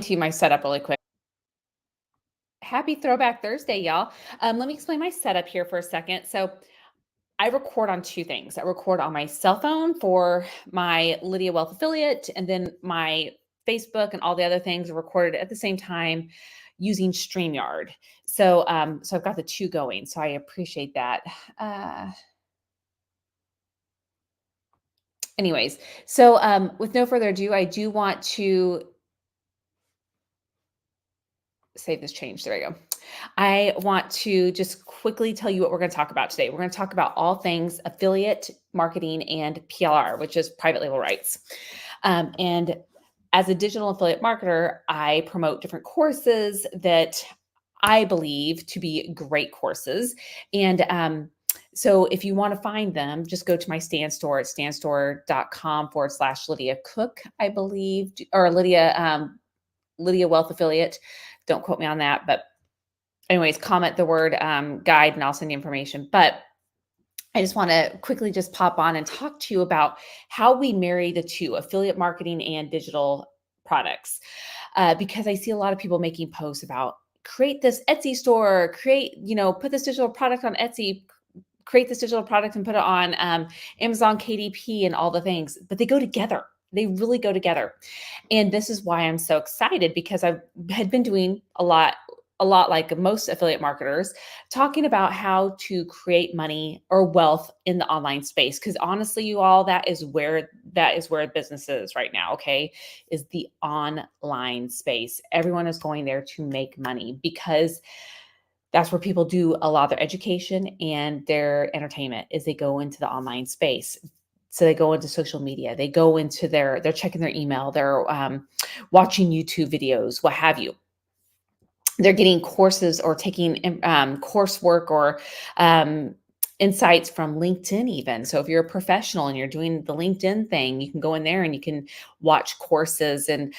To my setup really quick. Happy Throwback Thursday, y'all. Let me explain my setup here for a second. So, I record on two things. I record on my cell phone for my Lydia Wealth affiliate, and then my Facebook and all the other things are recorded at the same time using StreamYard. So I've got the two going. So I appreciate that. Uh, anyways, with no further ado, I do want to save this change. There we go. I want to just quickly tell you what we're going to talk about today. We're going to talk about all things affiliate marketing and PLR, which is private label rights. And as a digital affiliate marketer, I promote different courses that I believe to be great courses. And so if you want to find them, just go to my Stan store at stanstore.com/Lydia Cook, I believe, or Lydia Wealth Affiliate. Don't quote me on that, but anyways, comment the word guide and I'll send you information. But I just want to quickly just pop on and talk to you about how we marry the two, affiliate marketing and digital products. Because I see a lot of people making posts about create this Etsy store, put this digital product on Etsy, create this digital product and put it on Amazon KDP and all the things, but they go together. They really go together. And this is why I'm so excited, because I had been doing a lot like most affiliate marketers, talking about how to create money or wealth in the online space. Because honestly, you all, that is where business is right now. Okay, is the online space. Everyone is going there to make money because that's where people do a lot of their education and their entertainment. Is they go into the online space. So they go into social media. They go into they're checking their email. They're watching YouTube videos, what have you. They're getting courses or taking coursework or insights from LinkedIn even. So if you're a professional and you're doing the LinkedIn thing, you can go in there and you can watch courses and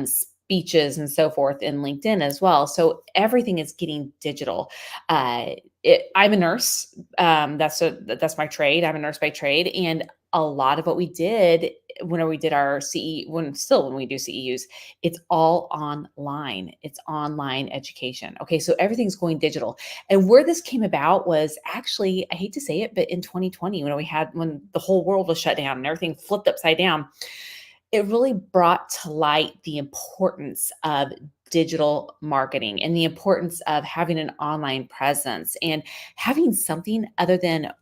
speeches and so forth in LinkedIn as well. So everything is getting digital. I'm a nurse. That's my trade. I'm a nurse by trade. And a lot of what we did when we did our when we do CEUs, it's all online. It's online education. Okay. So everything's going digital. And where this came about was actually, I hate to say it, but in 2020, when the whole world was shut down and everything flipped upside down, it really brought to light the importance of digital marketing and the importance of having an online presence and having something other than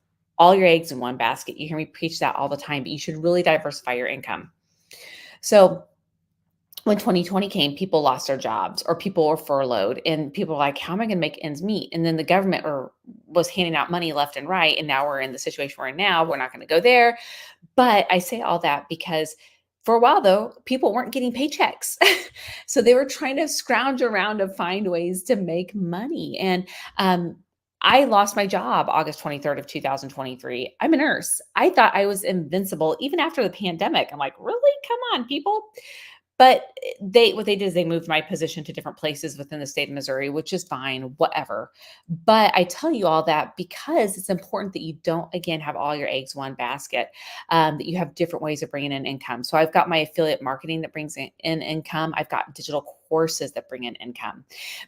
all your eggs in one basket. You hear me preach that all the time, but you should really diversify your income. So when 2020 came, people lost their jobs or people were furloughed and people were like, how am I going to make ends meet? And then the government was handing out money left and right. And now we're in the situation we're in now. We're not going to go there. But I say all that because for a while, though, people weren't getting paychecks. So they were trying to scrounge around to find ways to make money. And I lost my job August 23rd of 2023. I'm a nurse. I thought I was invincible even after the pandemic. I'm like, really? Come on, people. But what they did is they moved my position to different places within the state of Missouri, which is fine, whatever. But I tell you all that because it's important that you don't, again, have all your eggs in one basket, that you have different ways of bringing in income. So I've got my affiliate marketing that brings in income. I've got digital courses that bring in income.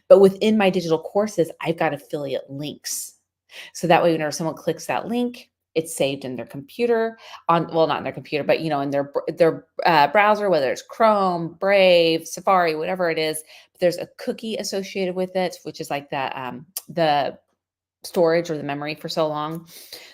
But within my digital courses, I've got affiliate links. So that way, whenever someone clicks that link, it's saved in their computer not in their computer, but in their browser, whether it's Chrome, Brave, Safari, whatever it is. There's a cookie associated with it, which is like the storage or the memory for so long.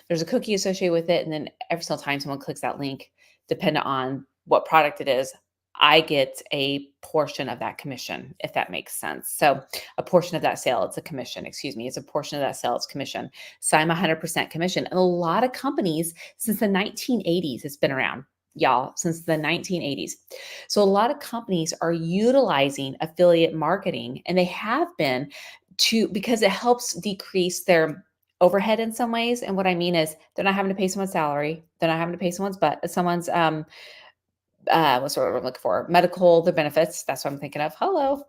There's a cookie associated with it. And then every single time someone clicks that link, depending on what product it is, I get a portion of that commission, if that makes sense. So a portion of that sale, it's a commission, it's a portion of that sale, it's commission. So I'm 100% commission. And a lot of companies since the 1980s, it's been around, y'all, since the 1980s. So a lot of companies are utilizing affiliate marketing, and they have been because it helps decrease their overhead in some ways. And what I mean is they're not having to pay someone's salary. They're not having to pay someone's what's the word I'm looking for? Medical, their benefits. That's what I'm thinking of. Hello.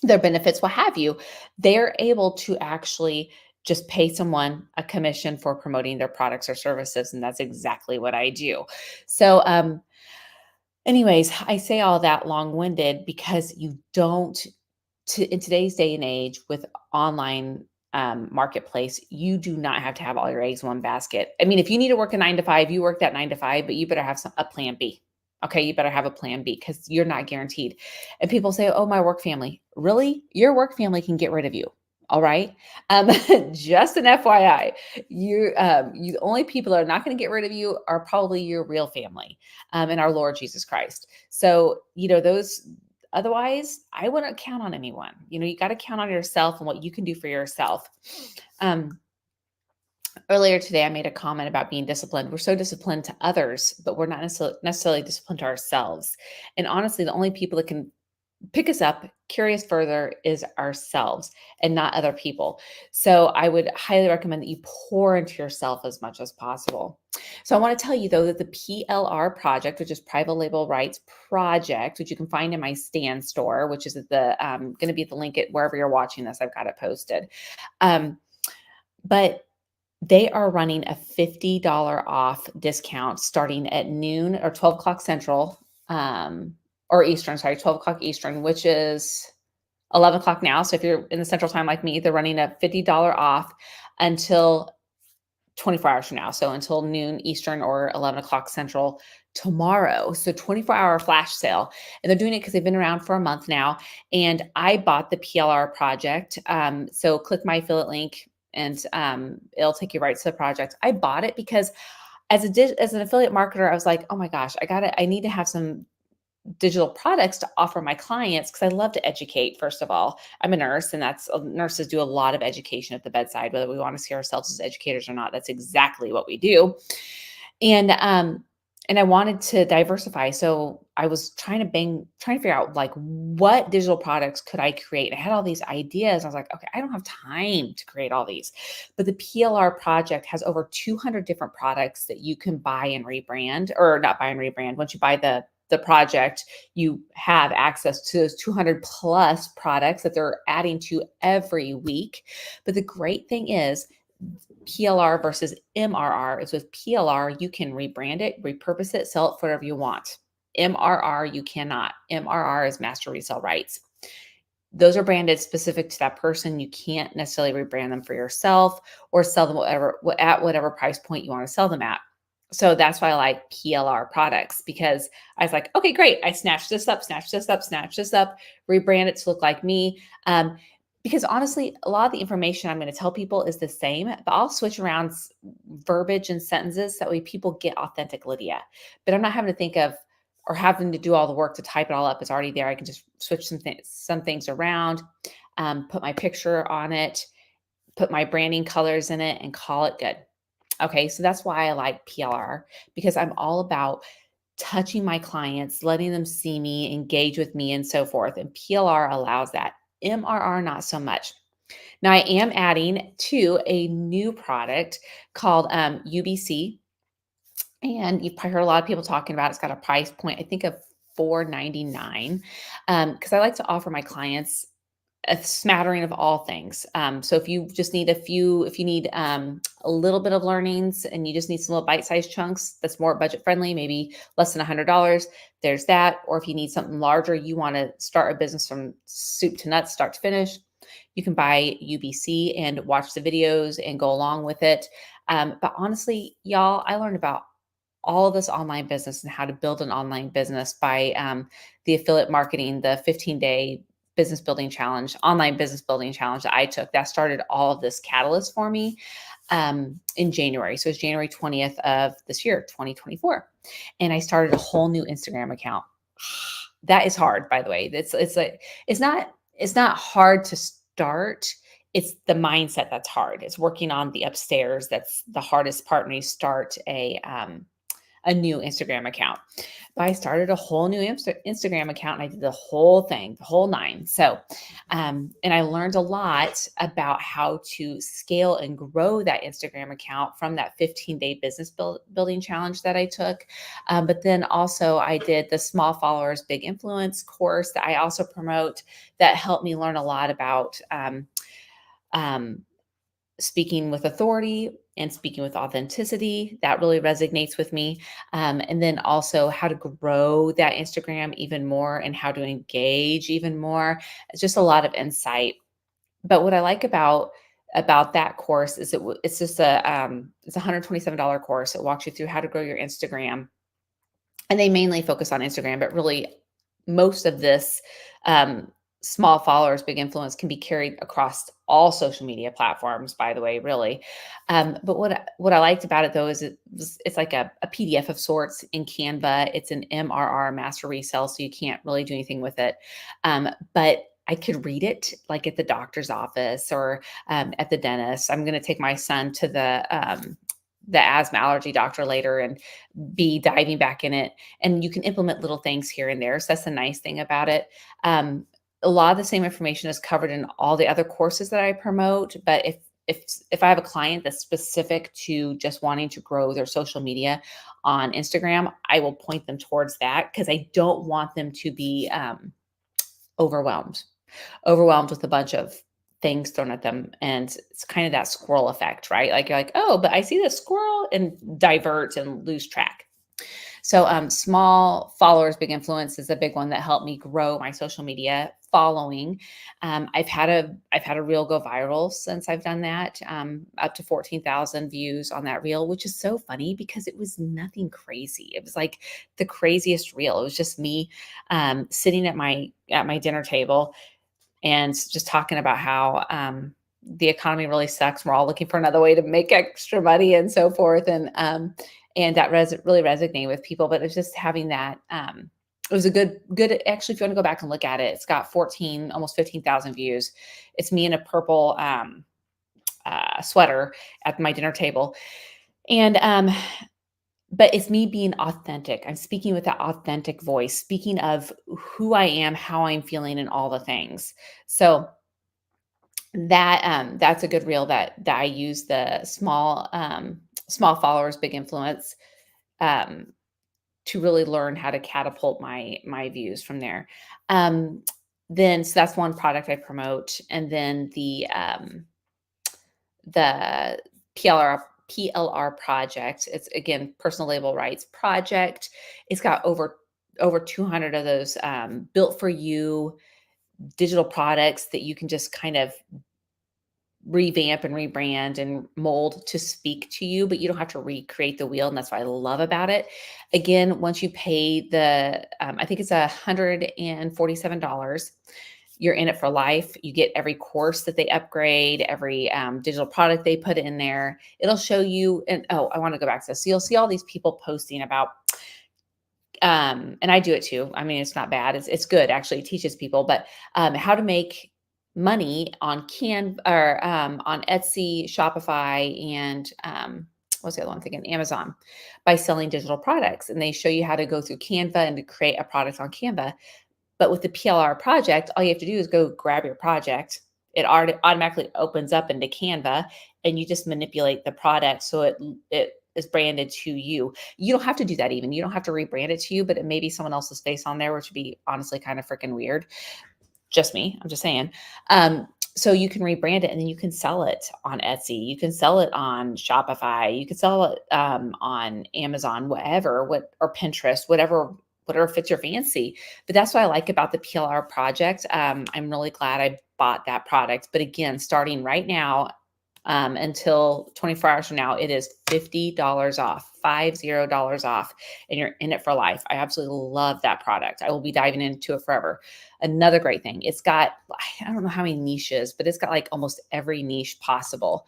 Their benefits, what have you. They're able to actually just pay someone a commission for promoting their products or services. And that's exactly what I do. So, Anyways, I say all that long-winded because you don't in today's day and age with online marketplace, you do not have to have all your eggs in one basket. I mean, if you need to work a 9 to 5, you work that 9 to 5, but you better have a plan B. Okay, you better have a plan B because you're not guaranteed. And people say, "Oh, my work family." Really? Your work family can get rid of you. All right. Um, just an FYI, the only people that are not going to get rid of you are probably your real family, and our Lord Jesus Christ. So, those. Otherwise, I wouldn't count on anyone. You got to count on yourself and what you can do for yourself. Um, Earlier today, I made a comment about being disciplined. We're so disciplined to others, but we're not necessarily disciplined to ourselves. And honestly, the only people that can pick us up, carry us further is ourselves and not other people. So I would highly recommend that you pour into yourself as much as possible. So I want to tell you though that the PLR project, which is private label rights project, which you can find in my stand store, which is at the going to be at the link at wherever you're watching this. I've got it posted. But they are running a $50 off discount starting at noon or 12 o'clock Central or Eastern, sorry, 12 o'clock Eastern, which is 11 o'clock now. So if you're in the Central time like me, they're running a $50 off until 24 hours from now. So until noon Eastern or 11 o'clock Central tomorrow. So 24-hour flash sale. And they're doing it because they've been around for a month now. And I bought the PLR project. So click my affiliate link and it'll take you right to the project. I bought it because as an affiliate marketer, I was like, oh my gosh, I need to have some digital products to offer my clients because I love to educate. First of all, I'm a nurse, and nurses do a lot of education at the bedside, whether we want to see ourselves as educators or not. That's exactly what we do. And I wanted to diversify. So I was trying to figure out like what digital products could I create. I had all these ideas. I was like, okay, I don't have time to create all these. But the PLR project has over 200 different products that you can buy and rebrand, or not buy and rebrand. Once you buy the project, you have access to those 200 plus products that they're adding to every week. But the great thing is PLR versus MRR is with PLR, you can rebrand it, repurpose it, sell it for whatever you want. MRR, you cannot. MRR is master resale rights. Those are branded specific to that person. You can't necessarily rebrand them for yourself or sell them at whatever price point you want to sell them at. So that's why I like PLR products, because I was like, okay, great. I snatched this up, rebrand it to look like me. Because honestly, a lot of the information I'm going to tell people is the same, but I'll switch around verbiage and sentences so that way people get authentic Lydia. But I'm not having to think of or having to do all the work to type it all up. It's already there. I can just switch some things around, put my picture on it, put my branding colors in it, and call it good. Okay, so that's why I like PLR, because I'm all about touching my clients, letting them see me, engage with me, and so forth. And PLR allows that. MRR, not so much. Now, I am adding to a new product called UBC. And you've probably heard a lot of people talking about it. It's got a price point, I think, of $4.99, because I like to offer my clients a smattering of all things. So if you just need if you need a little bit of learnings and you just need some little bite-sized chunks that's more budget friendly, maybe less than $100, there's that. Or if you need something larger, you want to start a business from soup to nuts, start to finish, you can buy UBC and watch the videos and go along with it. But honestly, y'all, I learned about all of this online business and how to build an online business by the affiliate marketing, the 15-day business building challenge, online business building challenge that I took. That started all of this catalyst for me in January. So it's January 20th of this year, 2024. And I started a whole new Instagram account. That is hard, by the way. It's not hard to start. It's the mindset that's hard. It's working on the upstairs. That's the hardest part when you start a new Instagram account. But I started a whole new Instagram account and I did the whole thing, the whole nine. So, and I learned a lot about how to scale and grow that Instagram account from that 15-day business building challenge that I took. But then also I did the Small Followers, Big Influence course that I also promote that helped me learn a lot about speaking with authority and speaking with authenticity. That really resonates with me. And then also how to grow that Instagram even more and how to engage even more. It's just a lot of insight. But what I like about that course is it's just it's a $127 course. It walks you through how to grow your Instagram, and they mainly focus on Instagram, but really most of this um, small followers, big influence can be carried across all social media platforms. By the way, really, but what I liked about it though is it's like a PDF of sorts in Canva. It's an MRR master resale, so you can't really do anything with it, but I could read it like at the doctor's office or at the dentist. I'm going to take my son to the asthma allergy doctor later and be diving back in it. And you can implement little things here and there. So that's the nice thing about it. A lot of the same information is covered in all the other courses that I promote. But if I have a client that's specific to just wanting to grow their social media on Instagram, I will point them towards that because I don't want them to be overwhelmed with a bunch of things thrown at them. And it's kind of that squirrel effect, right? Like you're like, oh, but I see this squirrel, and divert and lose track. So small followers, big influence is a big one that helped me grow my social media following. I've had a reel go viral since I've done that, up to 14,000 views on that reel, which is so funny because it was nothing crazy. It was like the craziest reel. It was just me sitting at my dinner table and just talking about how the economy really sucks. We're all looking for another way to make extra money and so forth. And that really resonated with people. But it's just having that. It was a good. Actually, if you want to go back and look at it, it's got almost 15,000 views. It's me in a purple sweater at my dinner table, and but it's me being authentic. I'm speaking with that authentic voice, speaking of who I am, how I'm feeling, and all the things. So that's a good reel that I use the small followers, big influence, um, to really learn how to catapult my views from there. Um, then so that's one product I promote, and then the PLR project. It's again personal label rights project. It's got over 200 of those built for you digital products that you can just kind of revamp and rebrand and mold to speak to you, but you don't have to recreate the wheel. And that's what I love about it. Again, once you pay I think it's $147, you're in it for life. You get every course that they upgrade, every digital product they put in there. It'll show you. And oh, I want to go back to this. So you'll see all these people posting about, and I do it too. I mean, it's not bad. It's good actually. It teaches people, but how to make money on on Etsy, Shopify, and what's the other one I'm thinking? Amazon, by selling digital products. And they show you how to go through Canva and to create a product on Canva. But with the PLR project, all you have to do is go grab your project. It already automatically opens up into Canva, and you just manipulate the product so it is branded to you. You don't have to do that even. You don't have to rebrand it to you, but it may be someone else's face on there, which would be honestly kind of freaking weird. Just me. I'm just saying. So you can rebrand it and then you can sell it on Etsy. You can sell it on Shopify. You can sell it on Amazon, or Pinterest, whatever fits your fancy. But that's what I like about the PLR project. I'm really glad I bought that product. But again, starting right now, until 24 hours from now, it is $50 off, $50 off, and you're in it for life. I absolutely love that product. I will be diving into it forever. Another great thing, it's got, I don't know how many niches, but it's got like almost every niche possible.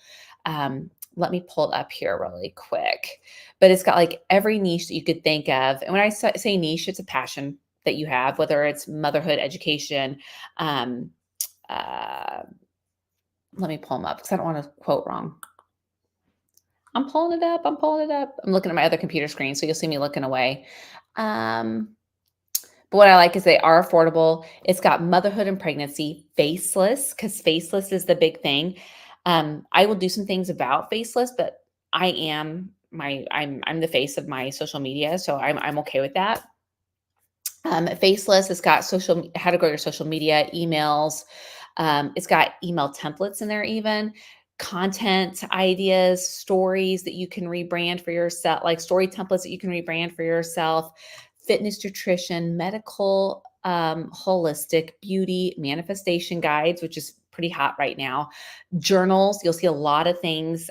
Let me pull it up here really quick, but it's got like every niche that you could think of. And when I say niche, it's a passion that you have, whether it's motherhood, education, uh, let me pull them up because I don't want to quote wrong. I'm pulling it up. I'm pulling it up. I'm looking at my other computer screen, so you'll see me looking away. But what I like is they are affordable. It's got motherhood and pregnancy, faceless, because faceless is the big thing. I will do some things about faceless, but I'm the face of my social media, so I'm okay with that. Faceless, it's got how to grow your social media, emails. It's got email templates in there even. content ideas, stories that you can rebrand for yourself, like story templates that you can rebrand for yourself, fitness, nutrition, medical, holistic, beauty, manifestation guides, which is pretty hot right now, journals. You'll see a lot of things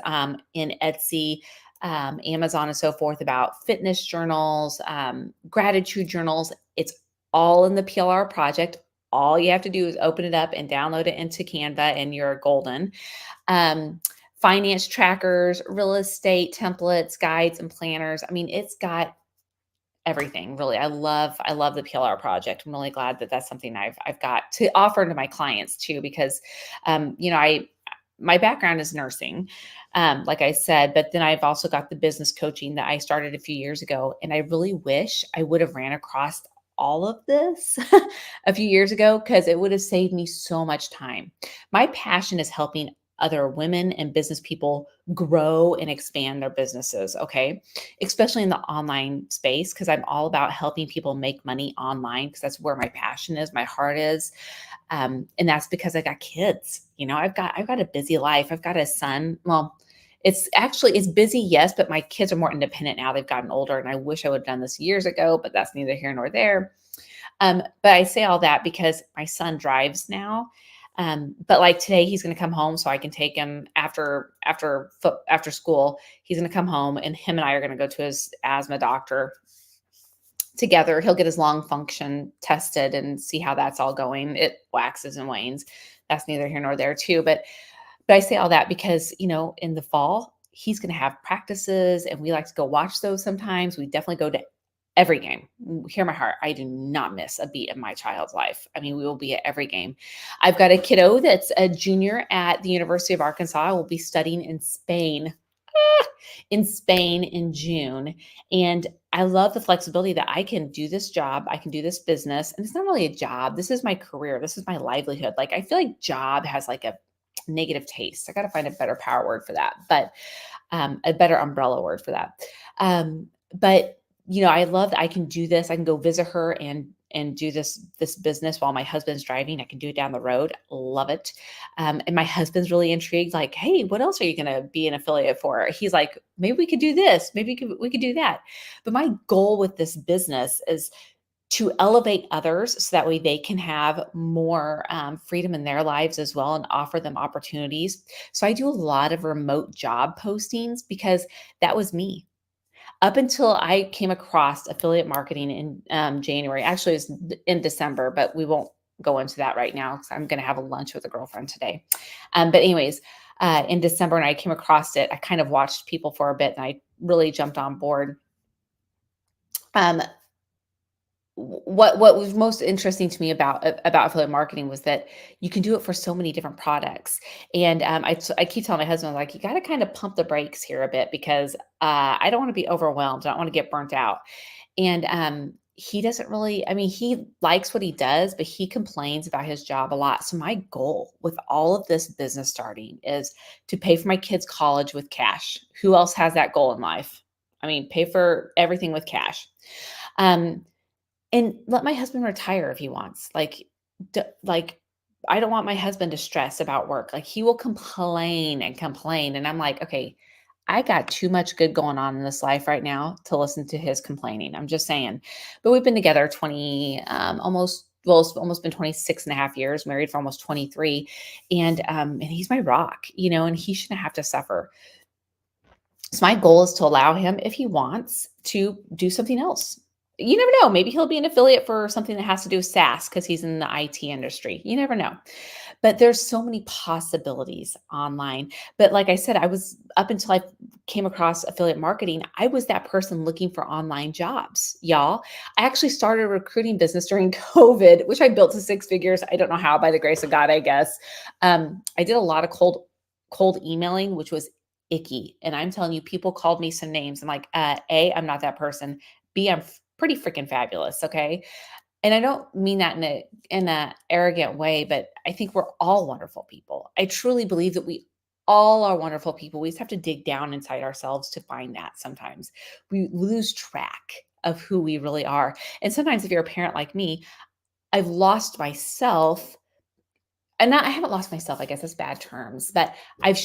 in Etsy, Amazon, and so forth about fitness journals, gratitude journals. It's all in the PLR project. All you have to do is open it up and download it into Canva, and you're golden. um, Finance trackers, real estate templates, guides, and planners. I mean, it's got everything really. I love the PLR project. I'm really glad that that's something I've got to offer to my clients too, because, I my background is nursing, like I said, but then I've also got the business coaching that I started a few years ago, and I really wish I would have ran across all of this a few years ago because it would have saved me so much time. My passion is helping other women and business people grow and expand their businesses. Okay, especially in the online space, because I'm all about helping people make money online, because that's where my passion is, my heart is. And that's because I got kids. I've got a busy life. I've got a son. Well, it's busy, yes, but my kids are more independent now. They've gotten older, and I wish I would have done this years ago, but that's neither here nor there. But I say all that because my son drives now. But like today, he's going to come home so I can take him after school. He's going to come home, and him and I are going to go to his asthma doctor together. He'll get his lung function tested and see how that's all going. It waxes and wanes. That's neither here nor there too. But I say all that because, in the fall, he's going to have practices, and we like to go watch those sometimes. We definitely go to every game. Hear my heart. I do not miss a beat of my child's life. I mean, we will be at every game. I've got a kiddo that's a junior at the University of Arkansas. Will be studying in Spain. In Spain in June. And I love the flexibility that I can do this job, I can do this business. And it's not really a job. This is my career. This is my livelihood. Like, I feel like job has like a negative taste. I got to find a better power word for that, but a better umbrella word for that. But I love that I can do this. I can go visit her and do this business while my husband's driving. I can do it down the road. Love it. And my husband's really intrigued. Like, hey, what else are you going to be an affiliate for? He's like, maybe we could do this. Maybe we could do that. But my goal with this business is to elevate others so that way they can have more freedom in their lives as well, and offer them opportunities. So I do a lot of remote job postings because that was me up until I came across affiliate marketing in January. Actually, it's in December, but we won't go into that right now because I'm going to have a lunch with a girlfriend today. But anyways, in December, and I came across it, I kind of watched people for a bit, and I really jumped on board. Um, what was most interesting to me about affiliate marketing was that you can do it for so many different products. And I keep telling my husband, like, you got to kind of pump the brakes here a bit, because I don't want to be overwhelmed. I don't want to get burnt out. And he doesn't really, I mean, he likes what he does, but he complains about his job a lot. So my goal with all of this business starting is to pay for my kids' college with cash. Who else has that goal in life? I mean, pay for everything with cash. Um, and let my husband retire if he wants. Like, I don't want my husband to stress about work. Like, he will complain and complain, and I'm like, okay, I got too much good going on in this life right now to listen to his complaining. I'm just saying. But we've been together 20, it's almost been 26 and a half years, married for almost 23. And he's my rock, and he shouldn't have to suffer. So my goal is to allow him, if he wants, to do something else. You never know. Maybe he'll be an affiliate for something that has to do with SaaS because he's in the IT industry. You never know. But there's so many possibilities online. But like I said, I was up until I came across affiliate marketing, I was that person looking for online jobs, y'all. I actually started a recruiting business during COVID, which I built to six figures. I don't know how, by the grace of God, I guess. I did a lot of cold emailing, which was icky. And I'm telling you, people called me some names. I'm like, A, I'm not that person. B, I'm pretty freaking fabulous. Okay. And I don't mean that in a arrogant way, but I think we're all wonderful people. I truly believe that we all are wonderful people. We just have to dig down inside ourselves to find that. Sometimes we lose track of who we really are. And sometimes if you're a parent like me, I've lost myself I haven't lost myself, I guess that's bad terms, but I've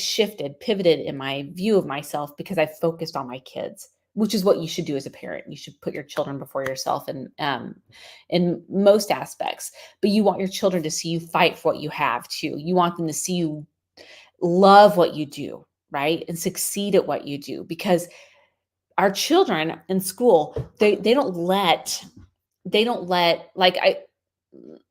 pivoted in my view of myself because I've focused on my kids, which is what you should do as a parent. You should put your children before yourself in most aspects. But you want your children to see you fight for what you have too. You want them to see you love what you do, right? And succeed at what you do, because our children in school, they don't let like I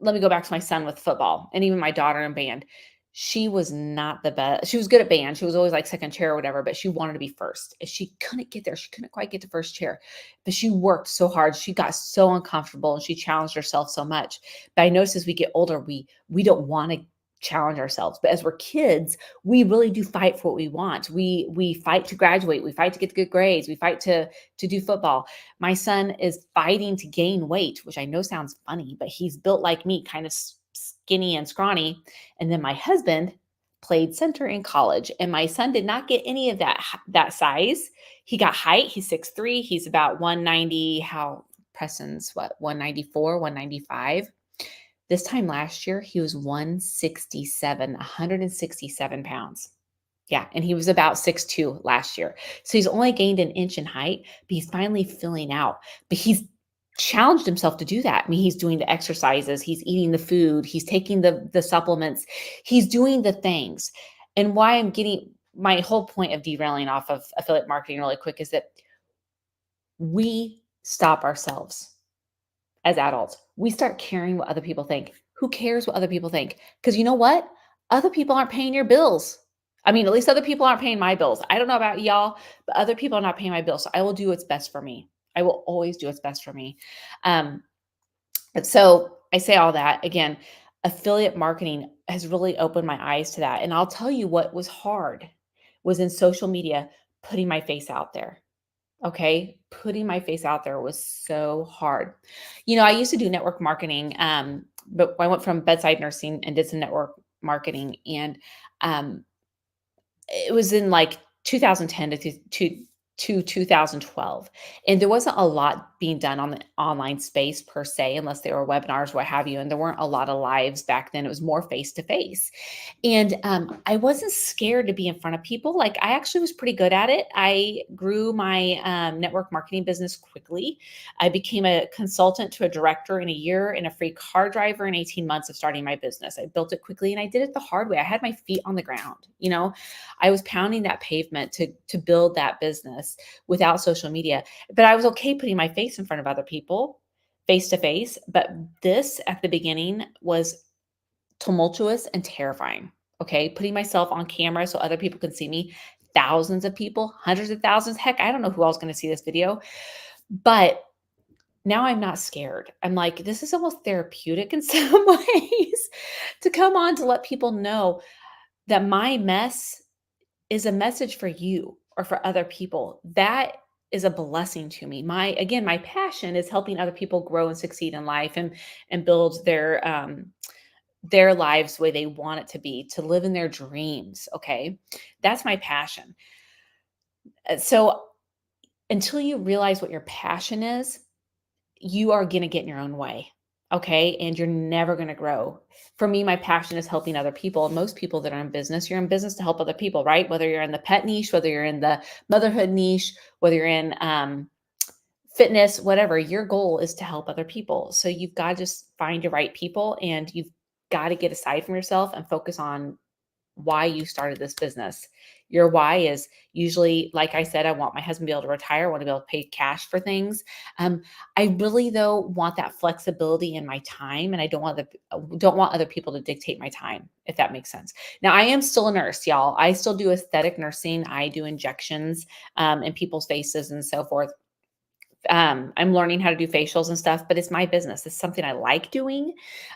let me go back to my son with football and even my daughter in band. She was not the best. She was good at band. She was always like second chair or whatever, but she wanted to be first. And she couldn't get there. She couldn't quite get to first chair, but she worked so hard. She got so uncomfortable and she challenged herself so much. But I noticed as we get older, we don't want to challenge ourselves. But as we're kids, we really do fight for what we want. We fight to graduate. We fight to get the good grades. We fight to do football. My son is fighting to gain weight, which I know sounds funny, but he's built like me, kind of skinny and scrawny. And then my husband played center in college, and my son did not get any of that size. He got height. He's 6'3". He's about 190. How Preston's what, 194, 195. This time last year, he was 167 pounds. Yeah, and he was about 6'2" last year. So he's only gained an inch in height, but he's finally filling out. But he's challenged himself to do that. I mean, he's doing the exercises, he's eating the food, he's taking the supplements, he's doing the things. And why I'm getting my whole point of derailing off of affiliate marketing really quick is that we stop ourselves as adults. We start caring what other people think. Who cares what other people think? Because you know what? Other people aren't paying your bills. I mean, at least other people aren't paying my bills. I don't know about y'all, but other people are not paying my bills. So I will do what's best for me. I will always do what's best for me. And so I say all that again, affiliate marketing has really opened my eyes to that. And I'll tell you what was hard was in social media, putting my face out there. Okay. Putting my face out there was so hard. I used to do network marketing, but I went from bedside nursing and did some network marketing. And it was in like 2010 to 2012. And there wasn't a lot being done on the online space per se, unless they were webinars, what have you. And there weren't a lot of lives back then. It was more face to face. And I wasn't scared to be in front of people. Like I actually was pretty good at it. I grew my network marketing business quickly. I became a consultant to a director in a year and a free car driver in 18 months of starting my business. I built it quickly and I did it the hard way. I had my feet on the ground. I was pounding that pavement to build that business without social media. But I was okay putting my face in front of other people face to face. But this at the beginning was tumultuous and terrifying. Okay. Putting myself on camera so other people can see me, thousands of people, hundreds of thousands. Heck, I don't know who else is going to see this video. But now I'm not scared. I'm like, this is almost therapeutic in some ways to come on to let people know that my mess is a message for you or for other people. That is a blessing to me. My passion is helping other people grow and succeed in life and build their lives the way they want it to be, to live in their dreams. Okay. That's my passion. So until you realize what your passion is, you are going to get in your own way. Okay. And you're never going to grow. For me, my passion is helping other people. And most people that are in business, you're in business to help other people, right? Whether you're in the pet niche, whether you're in the motherhood niche, whether you're in fitness, whatever, your goal is to help other people. So you've got to just find your right people, and you've got to get aside from yourself and focus on why you started this business. Your why is usually, like I said, I want my husband to be able to retire. I want to be able to pay cash for things. I really though want that flexibility in my time, and I don't want other people to dictate my time, if that makes sense. Now I am still a nurse, y'all. I still do aesthetic nursing. I do injections in people's faces and so forth. I'm learning how to do facials and stuff, but it's my business. It's something I like doing,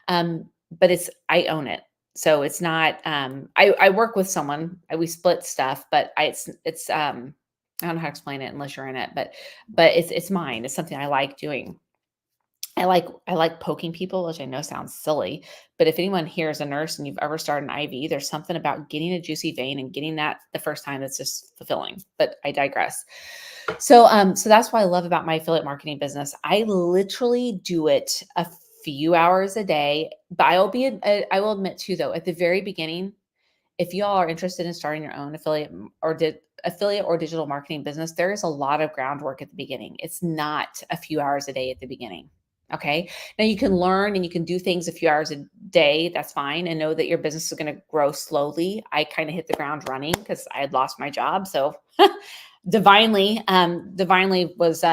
but I own it. So it's not, I work with someone, we split stuff, but it's, I don't know how to explain it unless you're in it, but it's mine. It's something I like doing. I like poking people, which I know sounds silly, but if anyone here is a nurse and you've ever started an IV, there's something about getting a juicy vein and getting that the first time that's just fulfilling, but I digress. So that's what I love about my affiliate marketing business. I literally do it few hours a day. But I will admit too, though, at the very beginning, if y'all are interested in starting your own affiliate or digital marketing business, there is a lot of groundwork at the beginning. It's not a few hours a day at the beginning. Okay. Now you can learn and you can do things a few hours a day. That's fine. And know that your business is going to grow slowly. I kind of hit the ground running because I had lost my job. So divinely was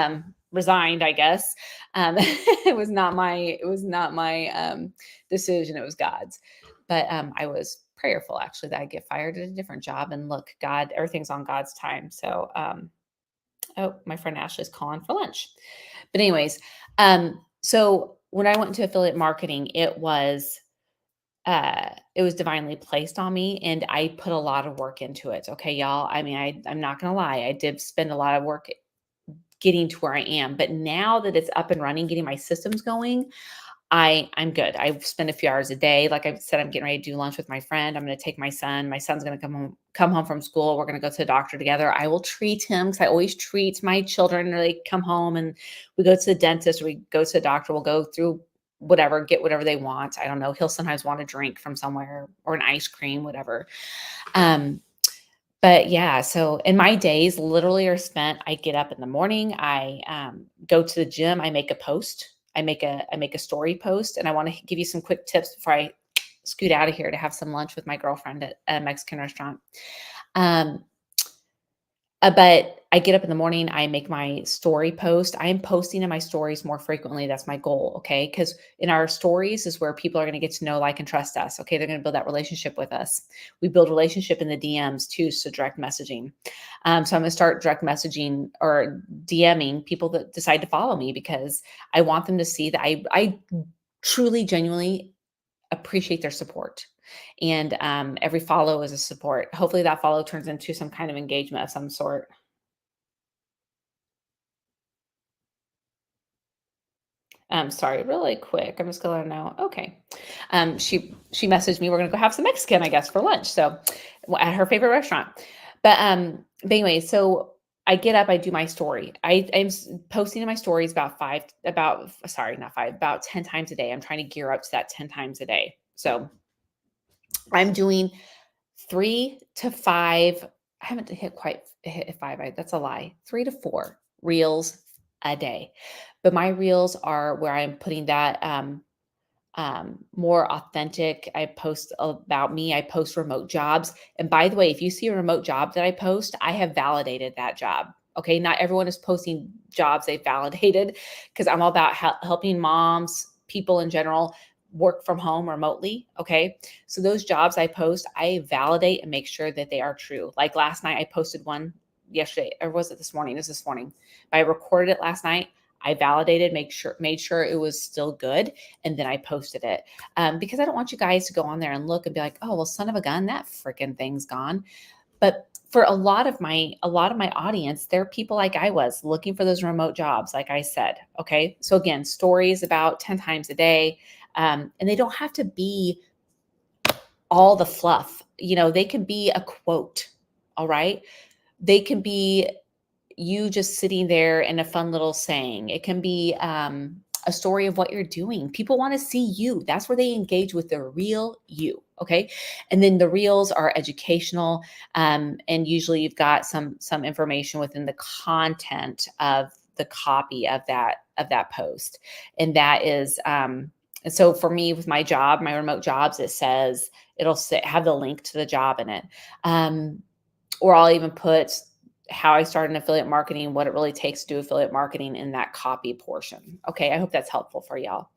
resigned, I guess. It was not my decision. It was God's. But I was prayerful actually that I get fired at a different job. And look, God, everything's on God's time. So oh, my friend Ashley's calling for lunch. But anyways, so when I went into affiliate marketing, it was divinely placed on me and I put a lot of work into it. Okay, y'all. I mean, I'm not gonna lie, I did spend a lot of work getting to where I am. But now that it's up and running, getting my systems going, I'm good. I spend a few hours a day. Like I said, I'm getting ready to do lunch with my friend. I'm going to take my son. My son's going to come home from school. We're going to go to the doctor together. I will treat him because I always treat my children. They come home and we go to the dentist or we go to the doctor. We'll go through whatever, get whatever they want. I don't know. He'll sometimes want a drink from somewhere or an ice cream, whatever. But yeah, so and my days literally are spent. I get up in the morning, I go to the gym, I make a post, I make a story post, and I want to give you some quick tips before I scoot out of here to have some lunch with my girlfriend at a Mexican restaurant. Um, but I get up in the morning, I make my story post. I am posting in my stories more frequently. That's my goal. Okay. Because in our stories is where people are going to get to know, like, and trust us. Okay. They're going to build that relationship with us. We build relationship in the DMs too. So direct messaging. So I'm going to start direct messaging or DMing people that decide to follow me because I want them to see that I truly, genuinely appreciate their support. And every follow is a support. Hopefully that follow turns into some kind of engagement of some sort. Sorry, really quick. I'm just gonna let her know. Okay. She messaged me. We're gonna go have some Mexican, I guess, for lunch. So at her favorite restaurant. But anyway, so I get up, I do my story. Posting in my stories not five, about 10 times a day. I'm trying to gear up to that 10 times a day. So I'm doing 3 to 5. I haven't hit five. That's a lie. 3 to 4 reels a day. But my reels are where I'm putting that more authentic. I post about me. I post remote jobs. And by the way, if you see a remote job that I post, I have validated that job. Okay. Not everyone is posting jobs they've validated because I'm all about helping moms, people in general, work from home remotely. Okay. So those jobs I post, I validate and make sure that they are true. Like last night, I posted one yesterday, or was it this morning? It was this morning. I recorded it last night. I validated, made sure it was still good, and then I posted it because I don't want you guys to go on there and look and be like, "Oh, well, son of a gun, that freaking thing's gone." But for a lot of my audience, they're people like I was looking for those remote jobs, like I said. Okay, so again, stories about 10 times a day, and they don't have to be all the fluff. You know, they can be a quote. All right, they can be you just sitting there and a fun little saying. It can be a story of what you're doing. People want to see you. That's where they engage with the real you. Okay. And then the reels are educational. And usually you've got some information within the content of the copy of that post. And that is and so for me with my job, my remote jobs, have the link to the job in it. Or I'll even put how I started in affiliate marketing, what it really takes to do affiliate marketing in that copy portion. Okay, I hope that's helpful for y'all.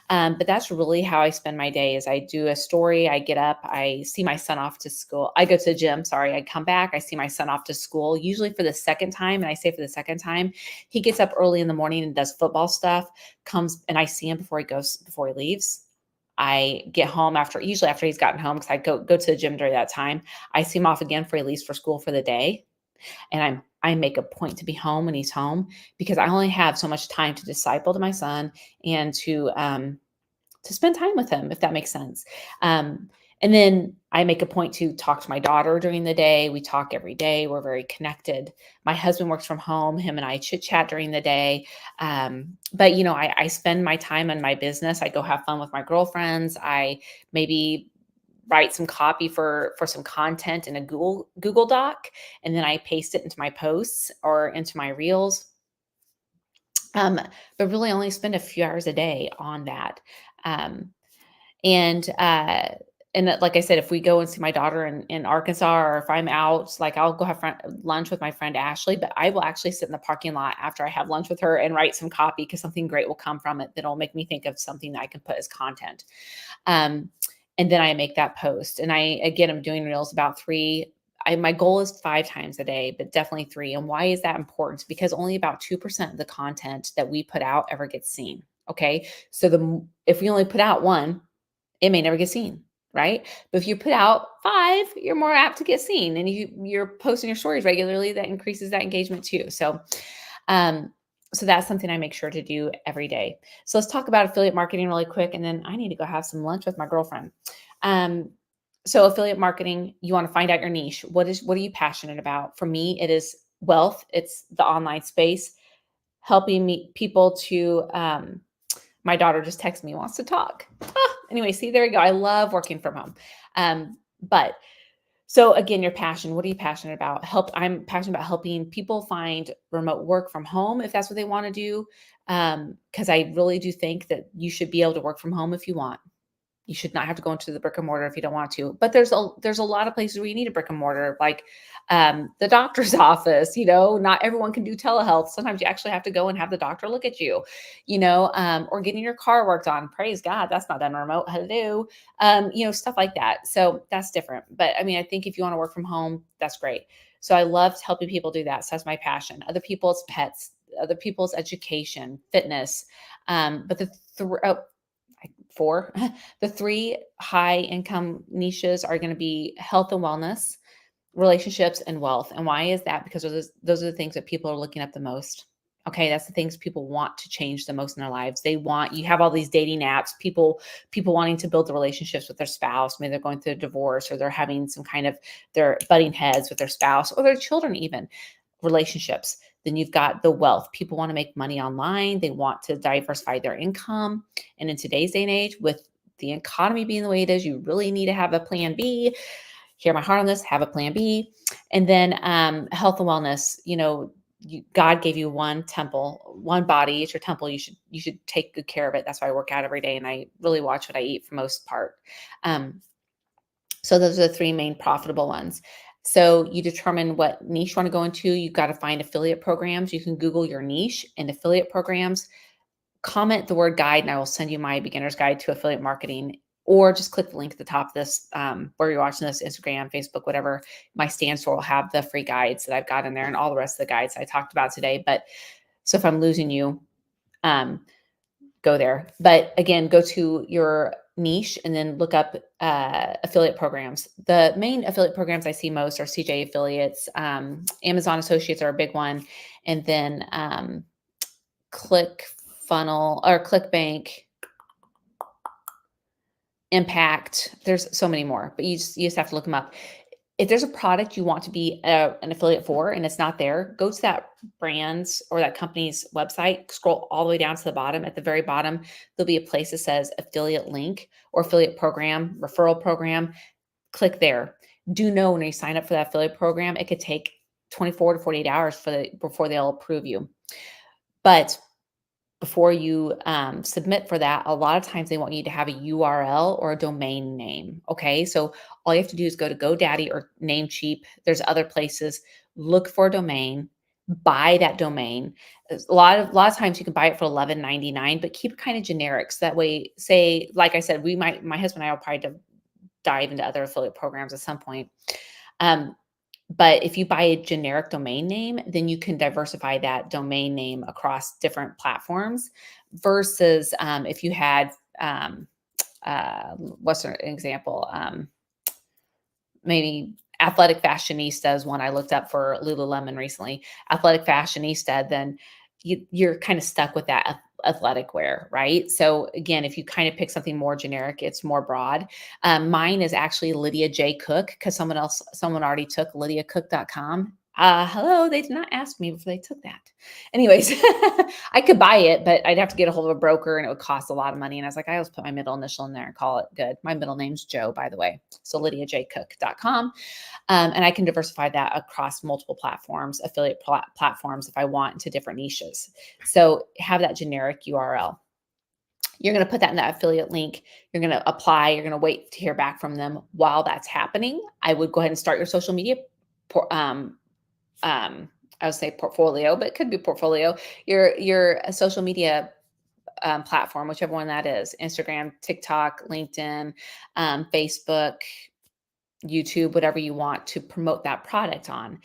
But that's really how I spend my day is I do a story, I get up, I see my son off to school. I go to the gym, sorry, I come back, I see my son off to school, usually for the second time. And I say for the second time, he gets up early in the morning and does football stuff, comes and I see him before he leaves. I get home usually after he's gotten home because I go to the gym during that time. I see him off again for he leaves for school for the day. And I make a point to be home when he's home because I only have so much time to disciple to my son and to spend time with him, if that makes sense. And then I make a point to talk to my daughter during the day. We talk every day. We're very connected. My husband works from home. Him and I chit chat during the day. But I spend my time on my business. I go have fun with my girlfriends. I maybe write some copy for some content in a Google Doc, and then I paste it into my posts or into my reels. Um, but really only spend a few hours a day on that. Um, and like I said, if we go and see my daughter in Arkansas, or if I'm out, like I'll go have lunch with my friend Ashley, but I will actually sit in the parking lot after I have lunch with her and write some copy, because something great will come from it that'll make me think of something that I can put as content. Um, and then I make that post. And I'm doing reels about three. My goal is 5 times a day, but definitely 3. And why is that important? Because only about 2% of the content that we put out ever gets seen. Okay. So if we only put out 1, it may never get seen, right? But if you put out 5, you're more apt to get seen. And you're posting your stories regularly, that increases that engagement too. Um, so that's something I make sure to do every day. So let's talk about affiliate marketing really quick, and then I need to go have some lunch with my girlfriend. Um, so affiliate marketing, you want to find out your niche. What are you passionate about? For me, it is wealth. It's the online space, helping me people to my daughter just texted me, wants to talk. Anyway, see, there you go. I love working from home. But so again, your passion, what are you passionate about? I'm passionate about helping people find remote work from home if that's what they want to do. Because I really do think that you should be able to work from home if you want. You should not have to go into the brick and mortar if you don't want to. But there's a lot of places where you need a brick and mortar, like the doctor's office. Not everyone can do telehealth. Sometimes you actually have to go and have the doctor look at you, or getting your car worked on. Praise God, that's not done remote. Hello, stuff like that. So that's different. But I mean, I think if you want to work from home, that's great. So I love helping people do that. So that's my passion. Other people's pets, other people's education, fitness. But the 4. The 3 high income niches are going to be health and wellness, relationships, and wealth. And why is that? Because those are the things that people are looking at the most. Okay, that's the things people want to change the most in their lives. You have all these dating apps, people wanting to build the relationships with their spouse. Maybe they're going through a divorce, or they're having some kind of, they're butting heads with their spouse or their children even. Relationships. Then you've got the wealth. People want to make money online. They want to diversify their income. And in today's day and age, with the economy being the way it is, you really need to have a plan B. Hear my heart on this, have a plan B. And then health and wellness, God gave you one temple, one body. It's your temple. You should take good care of it. That's why I work out every day, and I really watch what I eat for most part. So those are the 3 main profitable ones. So you determine what niche you want to go into. You've got to find affiliate programs. You can Google your niche and affiliate programs. Comment the word guide, and I will send you my beginner's guide to affiliate marketing. Or just click the link at the top of this, where you're watching this, Instagram, Facebook, whatever. My stand store will have the free guides that I've got in there, and all the rest of the guides I talked about today. But so if I'm losing you, go there. But again, go to your niche and then look up affiliate programs. The main affiliate programs I see most are CJ affiliates. Amazon associates are a big one. And then ClickFunnels or ClickBank, Impact. There's so many more, but you just have to look them up. If there's a product you want to be an affiliate for and it's not there, go to that brand's or that company's website, scroll all the way down to the bottom. At the very bottom, there'll be a place that says affiliate link or affiliate program, referral program. Click there. Do know when you sign up for that affiliate program, it could take 24 to 48 hours before they'll approve you. But before you submit for that, a lot of times they want you to have a URL or a domain name. Okay. So all you have to do is go to GoDaddy or Namecheap. There's other places. Look for a domain, buy that domain. A lot of times you can buy it for $11.99, but keep it kind of generic. So that way, say, like I said, my husband and I will probably dive into other affiliate programs at some point. But if you buy a generic domain name, then you can diversify that domain name across different platforms versus if you had, what's an example? Maybe Athletic Fashionista is one I looked up for Lululemon recently. Athletic Fashionista, then you're kind of stuck with that athletic wear, right? So again, if you kind of pick something more generic, it's more broad. Mine is actually Lydia J. Cook because someone already took lydiacook.com. Hello, they did not ask me before they took that. Anyways, I could buy it, but I'd have to get a hold of a broker and it would cost a lot of money. And I was like, I always put my middle initial in there and call it good. My middle name's Joe, by the way. So lydiajcook.com. And I can diversify that across multiple platforms, affiliate platforms, if I want, into different niches. So have that generic URL. You're going to put that in that affiliate link. You're going to apply. You're going to wait to hear back from them. While that's happening, I would go ahead and start your social media. I would say portfolio, but it could be portfolio. Your social media platform, whichever one that is: Instagram, TikTok, LinkedIn, Facebook, YouTube, whatever you want to promote that product on.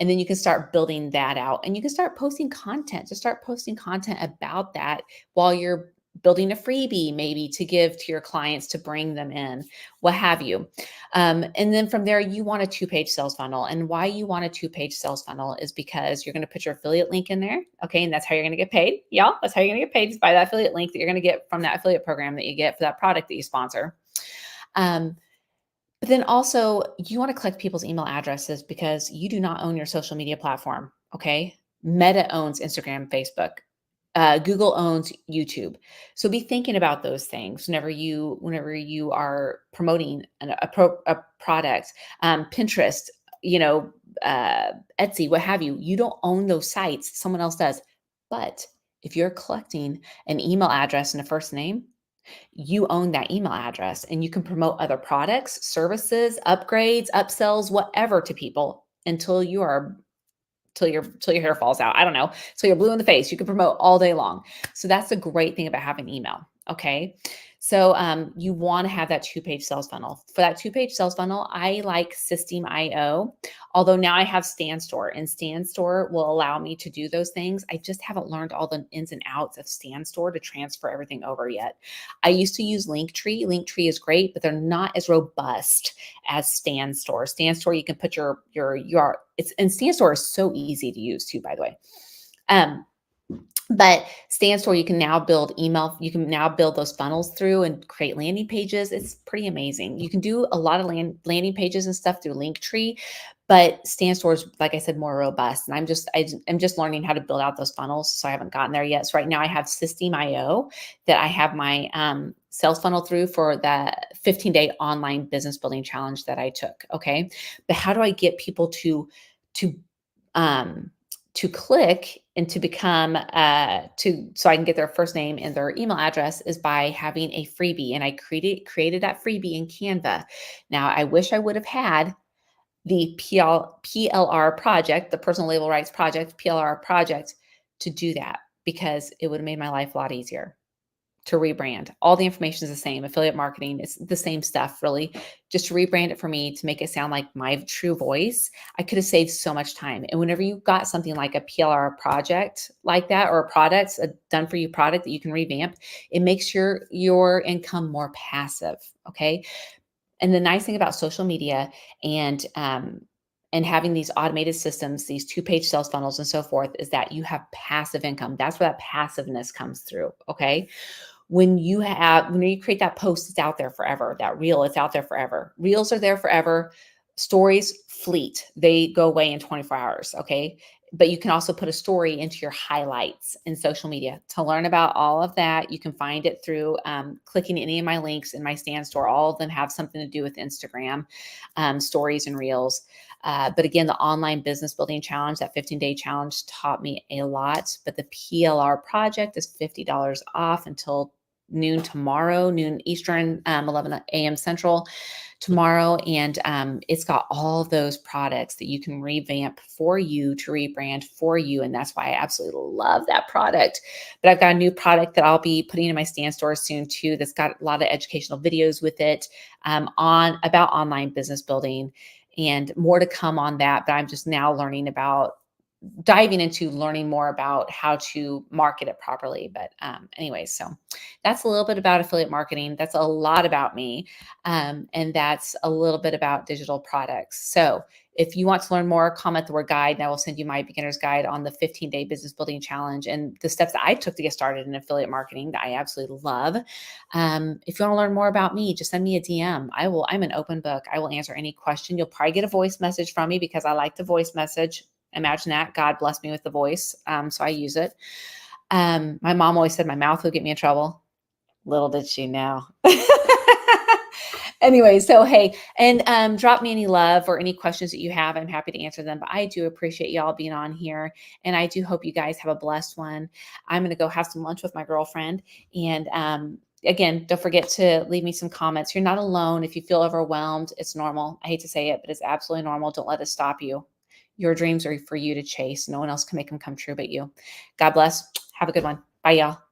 And then you can start building that out and you can start posting content. Just start posting content about that while you're building a freebie, maybe to give to your clients to bring them in, what have you. And then from there, you want a 2-page sales funnel. And why you want a 2-page sales funnel is because you're going to put your affiliate link in there. Okay. And that's how you're going to get paid. Y'all, that's how you're going to get paid, is by that affiliate link that you're going to get from that affiliate program that you get for that product that you sponsor. But then also, you want to collect people's email addresses because you do not own your social media platform. Okay. Meta owns Instagram, Facebook. Google owns YouTube. So be thinking about those things whenever you are promoting a product. Pinterest, Etsy, what have you. You don't own those sites. Someone else does. But if you're collecting an email address and a first name, you own that email address and you can promote other products, services, upgrades, upsells, whatever to people until your hair falls out. I don't know. Till you're blue in the face. You can promote all day long. So that's the great thing about having email. Okay. So you want to have that 2-page sales funnel. For that 2-page sales funnel, I like System.io. Although now I have StanStore, and StanStore will allow me to do those things. I just haven't learned all the ins and outs of StanStore to transfer everything over yet. I used to use Linktree. Linktree is great, but they're not as robust as StanStore. StanStore, you can put your and StanStore is so easy to use too, by the way. But StanStore, you can now build those funnels through and create landing pages. It's pretty amazing. You can do a lot of landing pages and stuff through Linktree, but StanStore is, like I said, more robust. And I'm just learning how to build out those funnels. So I haven't gotten there yet. So right now I have System.io that I have my sales funnel through for the 15-day online business building challenge that I took. Okay. But how do I get people to click and to become so I can get their first name and their email address, is by having a freebie. And I created that freebie in Canva. Now I wish I would have had the PLR project, the personal label rights project, PLR project, to do that, because it would have made my life a lot easier to rebrand. All the information is the same. Affiliate marketing, it's the same stuff, really. Just to rebrand it for me, to make it sound like my true voice, I could have saved so much time. And whenever you've got something like a PLR project like that, or a product, a done for you product that you can revamp, it makes your income more passive. Okay. And the nice thing about social media and having these automated systems, these 2-page sales funnels and so forth, is that you have passive income. That's where that passiveness comes through. Okay. When you create that post, it's out there forever. That reel, it's out there forever. Reels are there forever. Stories fleet. They go away in 24 hours. Okay. But you can also put a story into your highlights in social media. To learn about all of that, you can find it through clicking any of my links in my StanStore. All of them have something to do with Instagram, stories and reels. But again, the online business building challenge, that 15-day challenge, taught me a lot. But the PLR project is $50 off until noon tomorrow, noon Eastern, 11 a.m. Central tomorrow. And it's got all of those products that you can revamp for you, to rebrand for you. And that's why I absolutely love that product. But I've got a new product that I'll be putting in my StanStore soon too, that's got a lot of educational videos with it about online business building, and more to come on that. But I'm just now learning about diving into learning more about how to market it properly. But anyways, so that's a little bit about affiliate marketing. That's a lot about me. And that's a little bit about digital products. So if you want to learn more, comment the word guide, and I will send you my beginner's guide on the 15-day business building challenge and the steps that I took to get started in affiliate marketing that I absolutely love. If you want to learn more about me, just send me a DM. I'm an open book. I will answer any question. You'll probably get a voice message from me because I like the voice message. Imagine that. God blessed me with the voice. So I use it. My mom always said my mouth would get me in trouble. Little did she know. Anyway, so hey, and drop me any love or any questions that you have. I'm happy to answer them. But I do appreciate y'all being on here. And I do hope you guys have a blessed one. I'm going to go have some lunch with my girlfriend. And again, don't forget to leave me some comments. You're not alone. If you feel overwhelmed, it's normal. I hate to say it, but it's absolutely normal. Don't let it stop you. Your dreams are for you to chase. No one else can make them come true but you. God bless. Have a good one. Bye, y'all.